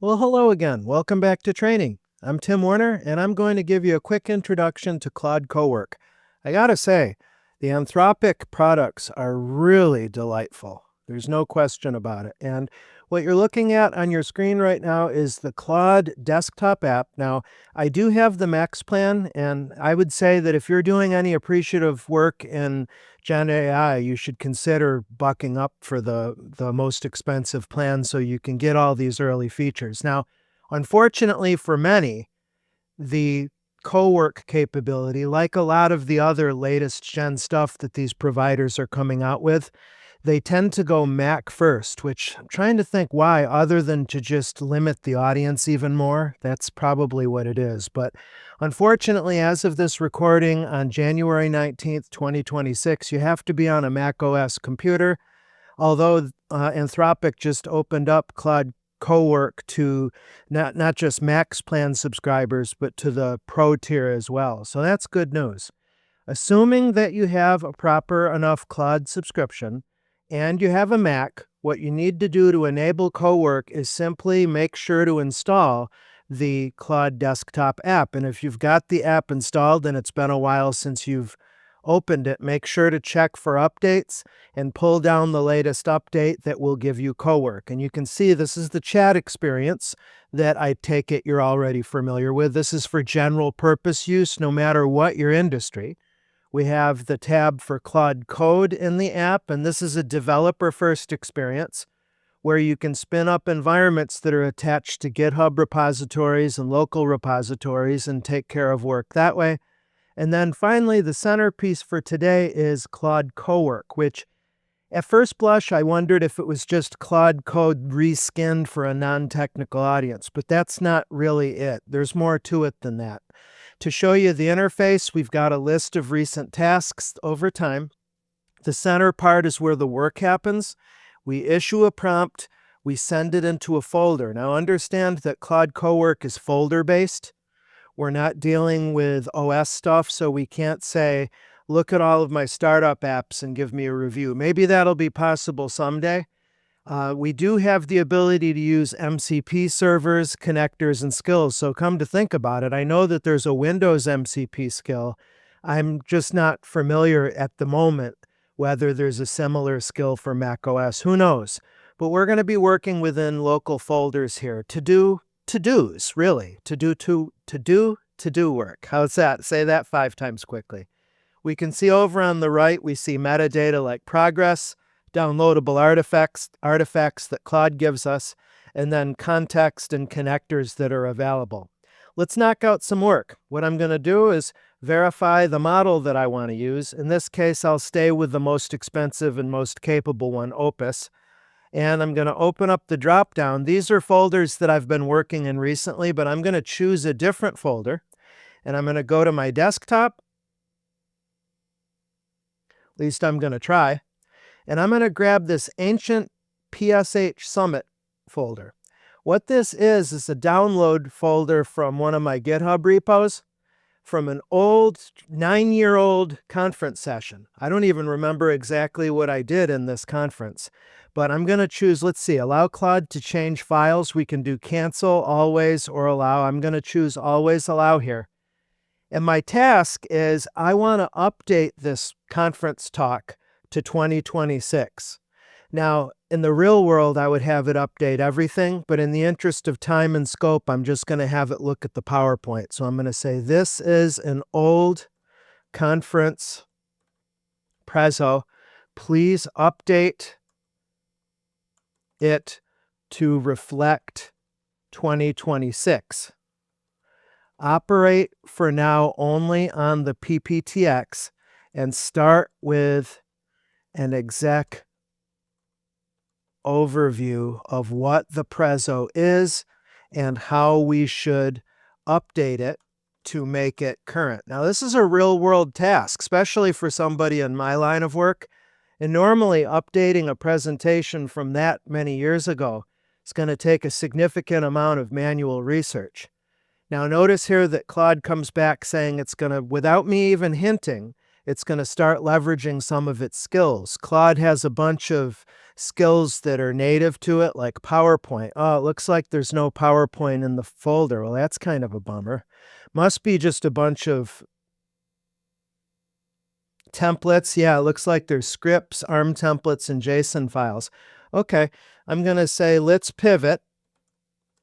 Well, hello again. Welcome back to training. I'm Tim Werner, and I'm going to give you a quick introduction to Claude Cowork. I gotta say, the Anthropic products are really delightful. There's no question about it. And what you're looking at on your screen right now is the Claude desktop app. Now, I do have the Max plan, and I would say that if you're doing any appreciative work in Gen AI, you should consider bucking up for the most expensive plan so you can get all these early features. Now, unfortunately for many, the Cowork capability, like a lot of the other latest gen stuff that these providers are coming out with, they tend to go Mac first, which I'm trying to think why, other than to just limit the audience even more. That's probably what it is. But unfortunately, as of this recording on January 19th, 2026, you have to be on a Mac OS computer, although Anthropic just opened up Claude Cowork to not just Max plan subscribers, but to the Pro tier as well. So that's good news. Assuming that you have a proper enough Claude subscription and you have a Mac, what you need to do to enable Cowork is simply make sure to install the Claude desktop app. And if you've got the app installed and it's been a while since you've opened it, make sure to check for updates and pull down the latest update that will give you Cowork. And you can see this is the chat experience that I take it you're already familiar with. This is for general purpose use, no matter what your industry. We have the tab for Claude Code in the app, and this is a developer-first experience where you can spin up environments that are attached to GitHub repositories and local repositories and take care of work that way. And then finally, the centerpiece for today is Claude Cowork, which at first blush, I wondered if it was just Claude Code reskinned for a non-technical audience, but that's not really it. There's more to it than that. To show you the interface, we've got a list of recent tasks over time. The center part is where the work happens. We issue a prompt, we send it into a folder. Now understand that Claude Cowork is folder-based. We're not dealing with OS stuff, so we can't say, look at all of my startup apps and give me a review. Maybe that'll be possible someday. We do have the ability to use MCP servers, connectors, and skills. So come to think about it, I know that there's a Windows MCP skill. I'm just not familiar at the moment whether there's a similar skill for macOS. Who knows? But we're going to be working within local folders here to do to-dos, really. To do work. How's that? Say that 5 times quickly. We can see over on the right, we see metadata like progress, downloadable artifacts that Claude gives us, and then context and connectors that are available. Let's knock out some work. What I'm going to do is verify the model that I want to use. In this case, I'll stay with the most expensive and most capable one, Opus. And I'm going to open up the dropdown. These are folders that I've been working in recently, but I'm going to choose a different folder. And I'm going to go to my desktop. At least I'm going to try. And I'm going to grab this ancient PSH Summit folder. What this is a download folder from one of my GitHub repos from an old 9-year-old conference session. I don't even remember exactly what I did in this conference, but I'm going to choose, let's see, allow Claude to change files. We can do cancel, always, or allow. I'm going to choose always allow here. And my task is I want to update this conference talk to 2026. Now, in the real world, I would have it update everything, but in the interest of time and scope, I'm just going to have it look at the PowerPoint. So I'm going to say, this is an old conference prezo. Please update it to reflect 2026. Operate for now only on the PPTX and start with an exec overview of what the prezo is and how we should update it to make it current. Now, this is a real-world task, especially for somebody in my line of work. And normally, updating a presentation from that many years ago is going to take a significant amount of manual research. Now, notice here that Claude comes back saying it's going to, without me even hinting, it's going to start leveraging some of its skills. Claude has a bunch of skills that are native to it, like PowerPoint. Oh, it looks like there's no PowerPoint in the folder. Well, that's kind of a bummer. Must be just a bunch of templates. Yeah, it looks like there's scripts, ARM templates, and JSON files. Okay, I'm going to say let's pivot,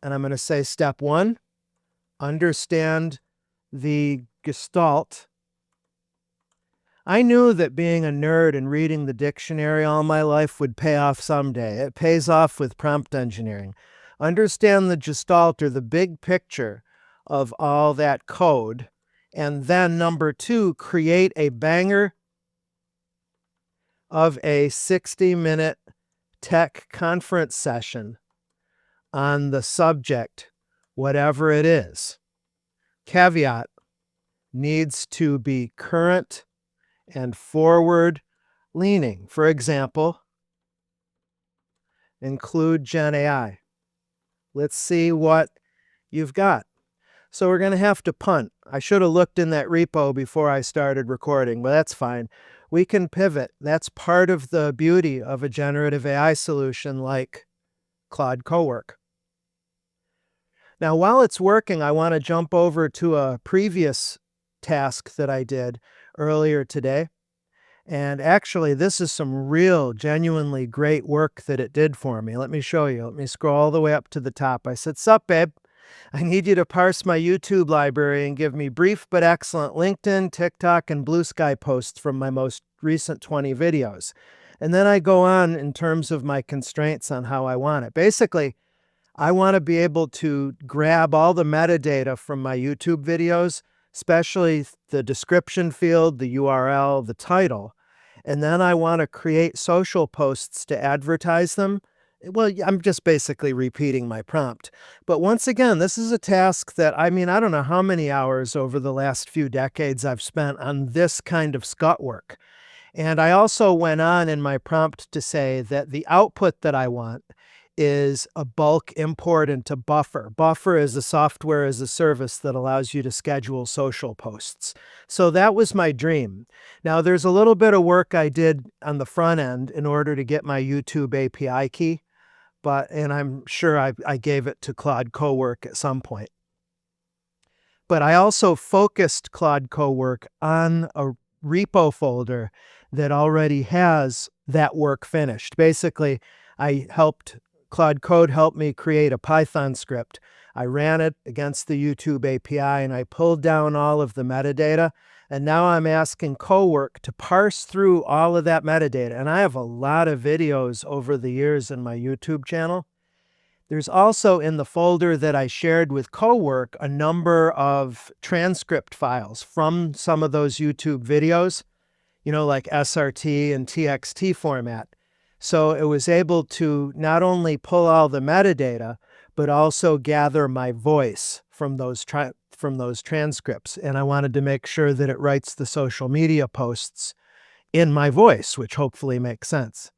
and I'm going to say step 1, understand the Gestalt. I knew that being a nerd and reading the dictionary all my life would pay off someday. It pays off with prompt engineering. Understand the Gestalt, or the big picture of all that code. And then number 2, create a banger of a 60-minute tech conference session on the subject, whatever it is. Caveat: needs to be current and forward leaning. For example, include Gen AI. Let's see what you've got. So we're going to have to punt. I should have looked in that repo before I started recording, but that's fine. We can pivot. That's part of the beauty of a generative AI solution like Claude Cowork. Now, while it's working, I want to jump over to a previous task that I did earlier today. And actually, this is some real, genuinely great work that it did for me. Let me show you. Let me scroll all the way up to the top. I said, "Sup, babe? I need you to parse my YouTube library and give me brief but excellent LinkedIn, TikTok, and Blue Sky posts from my most recent 20 videos." And then I go on in terms of my constraints on how I want it. Basically, I want to be able to grab all the metadata from my YouTube videos, especially the description field, the URL, the title, and then I want to create social posts to advertise them. Well, I'm just basically repeating my prompt. But once again, this is a task that, I don't know how many hours over the last few decades I've spent on this kind of scut work. And I also went on in my prompt to say that the output that I want is a bulk import into Buffer. Buffer is a software as a service that allows you to schedule social posts. So that was my dream. Now, there's a little bit of work I did on the front end in order to get my YouTube API key, and I'm sure I gave it to Claude Cowork at some point. But I also focused Claude Cowork on a repo folder that already has that work finished. Basically, Claude Code helped me create a Python script. I ran it against the YouTube API, and I pulled down all of the metadata. And now I'm asking Cowork to parse through all of that metadata. And I have a lot of videos over the years in my YouTube channel. There's also in the folder that I shared with Cowork a number of transcript files from some of those YouTube videos, like SRT and TXT format. So it was able to not only pull all the metadata, but also gather my voice from those transcripts. And I wanted to make sure that it writes the social media posts in my voice, which hopefully makes sense.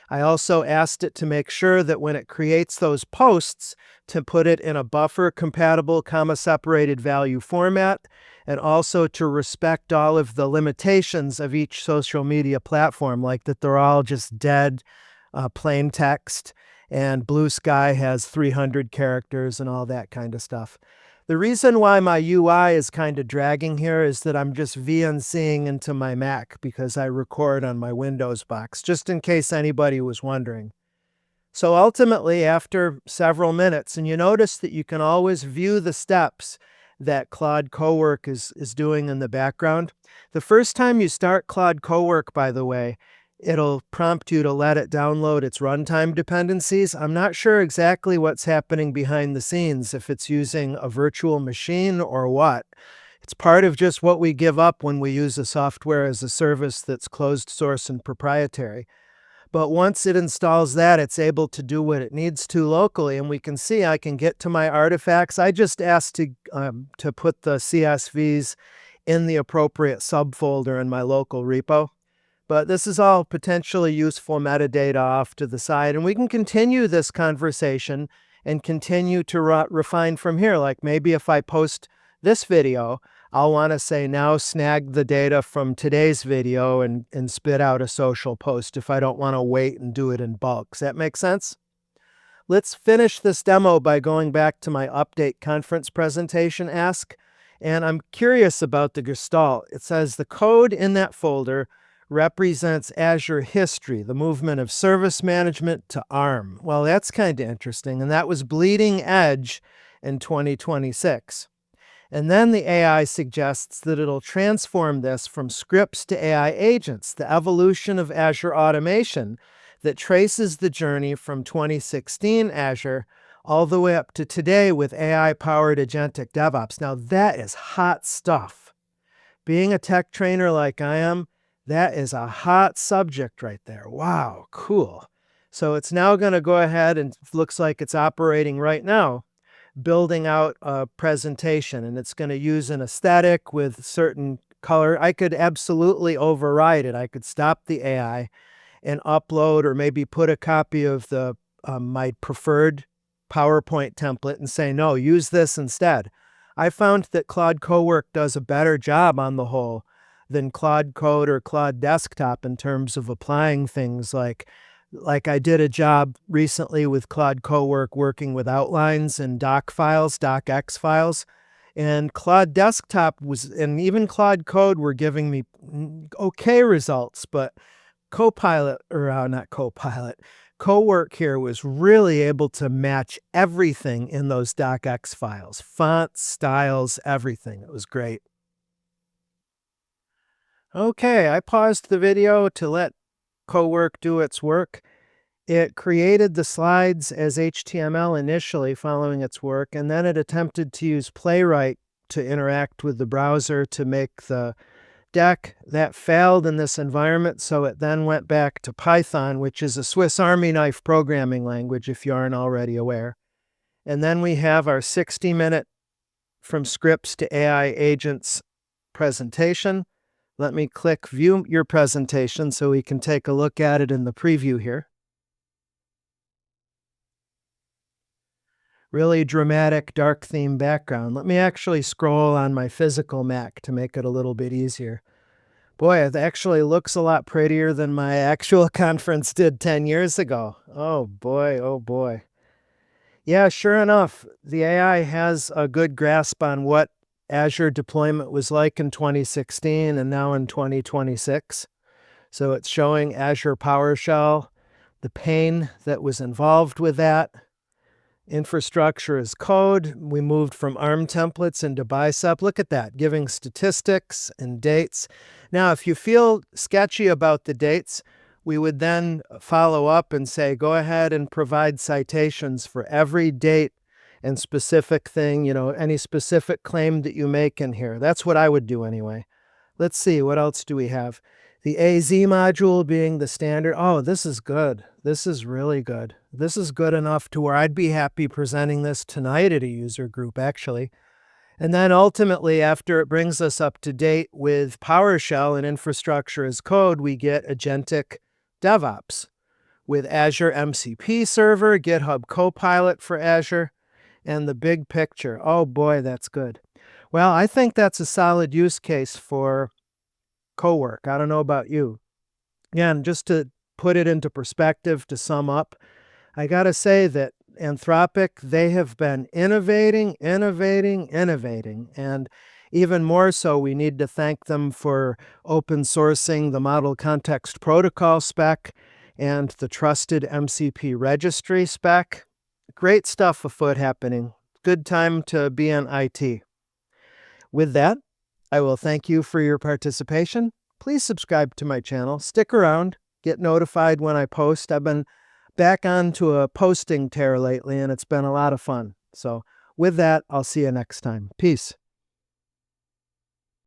I also asked it to make sure that when it creates those posts, to put it in a buffer-compatible, comma-separated value format, and also to respect all of the limitations of each social media platform, like that they're all just dead plain text, and Blue Sky has 300 characters and all that kind of stuff. The reason why my UI is kind of dragging here is that I'm just VNCing into my Mac because I record on my Windows box, just in case anybody was wondering. So ultimately, after several minutes, and you notice that you can always view the steps that Claude Cowork is doing in the background. The first time you start Claude Cowork, by the way, it'll prompt you to let it download its runtime dependencies. I'm not sure exactly what's happening behind the scenes, if it's using a virtual machine or what. It's part of just what we give up when we use a software as a service that's closed source and proprietary. But once it installs that, it's able to do what it needs to locally, and we can see I can get to my artifacts. I just asked to put the CSVs in the appropriate subfolder in my local repo. But this is all potentially useful metadata off to the side, and we can continue this conversation and continue to refine from here. Like maybe if I post this video, I'll want to say now snag the data from today's video and spit out a social post if I don't want to wait and do it in bulk. Does that make sense? Let's finish this demo by going back to my update conference presentation ask. And I'm curious about the Gestalt. It says the code in that folder represents Azure history, the movement of service management to ARM. Well, that's kind of interesting. And that was bleeding edge in 2026. And then the AI suggests that it'll transform this from scripts to AI agents, the evolution of Azure automation that traces the journey from 2016 Azure all the way up to today with AI-powered Agentic DevOps. Now, that is hot stuff. Being a tech trainer like I am, that is a hot subject right there. Wow, cool. So it's now going to go ahead and looks like it's operating right now, building out a presentation, and it's going to use an aesthetic with certain color. I could absolutely override it. I could stop the AI and upload or maybe put a copy of the my preferred PowerPoint template and say, no, use this instead. I found that Claude Cowork does a better job on the whole than Claude Code or Claude Desktop in terms of applying things like I did a job recently with Claude Cowork working with outlines and doc files, docx files. And Claude Desktop and even Claude Code were giving me okay results, but Cowork here was really able to match everything in those docx files, fonts, styles, everything. It was great. Okay, I paused the video to let Cowork do its work. It created the slides as HTML initially following its work, and then it attempted to use Playwright to interact with the browser to make the deck. That failed in this environment, so it then went back to Python, which is a Swiss Army knife programming language, if you aren't already aware. And then we have our 60-minute From Scripts to AI Agents presentation. Let me click View Your Presentation so we can take a look at it in the preview here. Really dramatic, dark theme background. Let me actually scroll on my physical Mac to make it a little bit easier. Boy, it actually looks a lot prettier than my actual conference did 10 years ago. Oh boy, oh boy. Yeah, sure enough, the AI has a good grasp on what Azure deployment was like in 2016 and now in 2026. So it's showing Azure PowerShell, the pain that was involved with that. Infrastructure as code. We moved from ARM templates into Bicep. Look at that, giving statistics and dates. Now, if you feel sketchy about the dates, we would then follow up and say, go ahead and provide citations for every date and specific thing, any specific claim that you make in here. That's what I would do anyway. Let's see, what else do we have? The AZ module being the standard. Oh, this is good. This is really good. This is good enough to where I'd be happy presenting this tonight at a user group, actually. And then ultimately, after it brings us up to date with PowerShell and infrastructure as code, we get Agentic DevOps with Azure MCP Server, GitHub Copilot for Azure, and the big picture. Oh boy, that's good. Well, I think that's a solid use case for Cowork. I don't know about you. Again, just to put it into perspective, to sum up, I got to say that Anthropic, they have been innovating, and even more so, we need to thank them for open sourcing the Model Context Protocol spec and the trusted MCP registry spec. Great stuff afoot happening. Good time to be in IT. With that, I will thank you for your participation. Please subscribe to my channel. Stick around. Get notified when I post. I've been back onto a posting tear lately, and it's been a lot of fun. So with that, I'll see you next time. Peace.